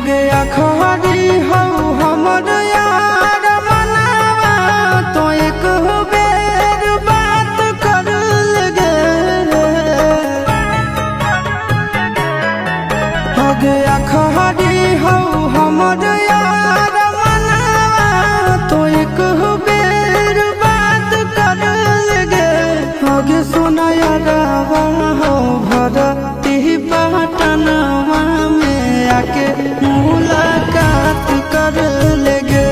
गया खरी हो हमर यार मनावा तो एक बेर बात कर लगे। हो गया खरी हो हमर यार मनावा तो एक बेर बात कर लगे। हो गे सोना यारावा हो भरती पटनवा में आके मुलाकात कर लेगे।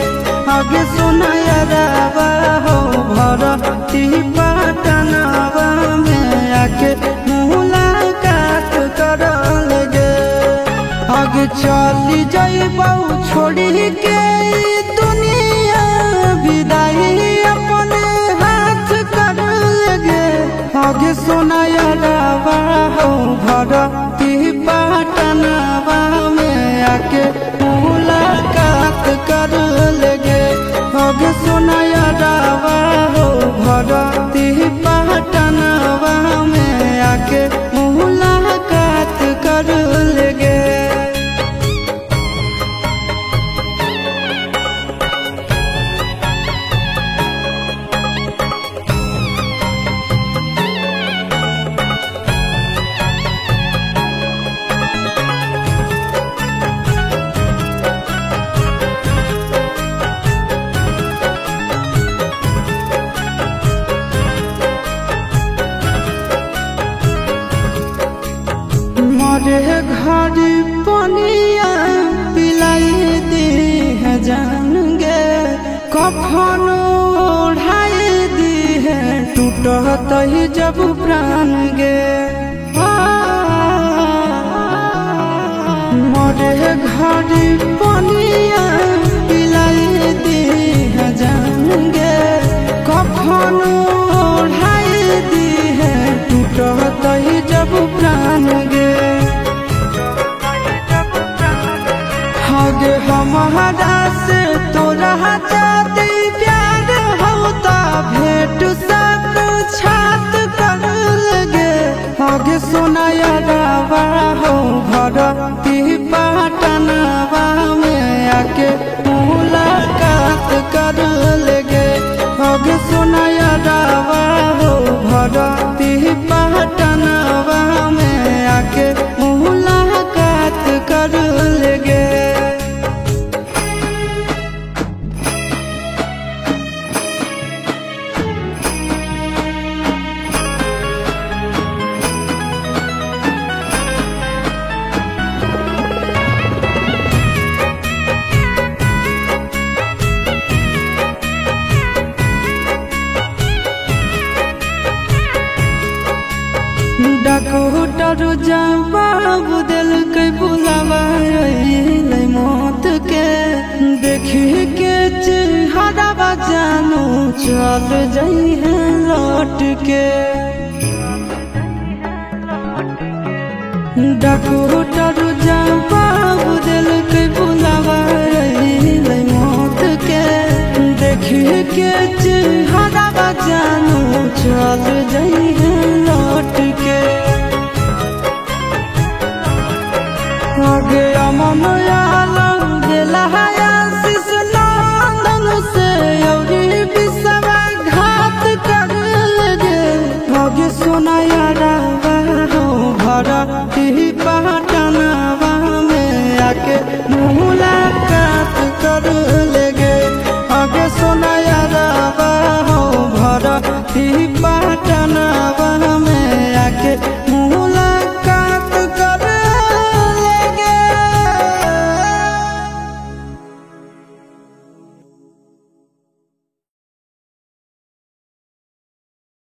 आगे सुना यारावा हो भरती पटनवा में आके मुलाकात कर लेगे। आगे चली जाइबौ छोड़ी के दुनिया विदाई अपने हाथ कर लेगे। आगे सुना यारावा हो भरती पटनवा में आके मुलाकात कर लेगे। आगे सुना यारावा हो भरती पटनवा में आके मुलाकात कर लेगे। मरे घर पनिया पिलाई दी है जान गे। कफन ओढ़ाई दी है टूटत ही जब प्राण गे। मरे घर पनिया पिलाई दी है जान गे। कफन ओढ़ाई दी है टूटत ही जब प्राण गे। गे हमारा से तोरा जाती प्यार होता भेंट साक्षात कर लगे। आगे सोना यारावा हो भरती पटनवा में आके मुलाकात कर लेगे। आगे सोना यारावा हो भरती पटनवा में आके मुलाकात कर लेगे। डॉक्टर जवाब दिल के बुलावा मौत के। देखी के चेहरा जानू चल जाई है लौट के। डॉक्टर जवाब दिल के बुलावा मौत के। देखी के चेहरा जानू चल जाई है लौट के। आगे अमन आलम दिला आशीष नंदन से योगी विश्वासघात कर लगे। आगे सोना यारावा हो भरती पटनवा में आके मुलाकात कर लेगे। आगे सोना यारावा हो भरती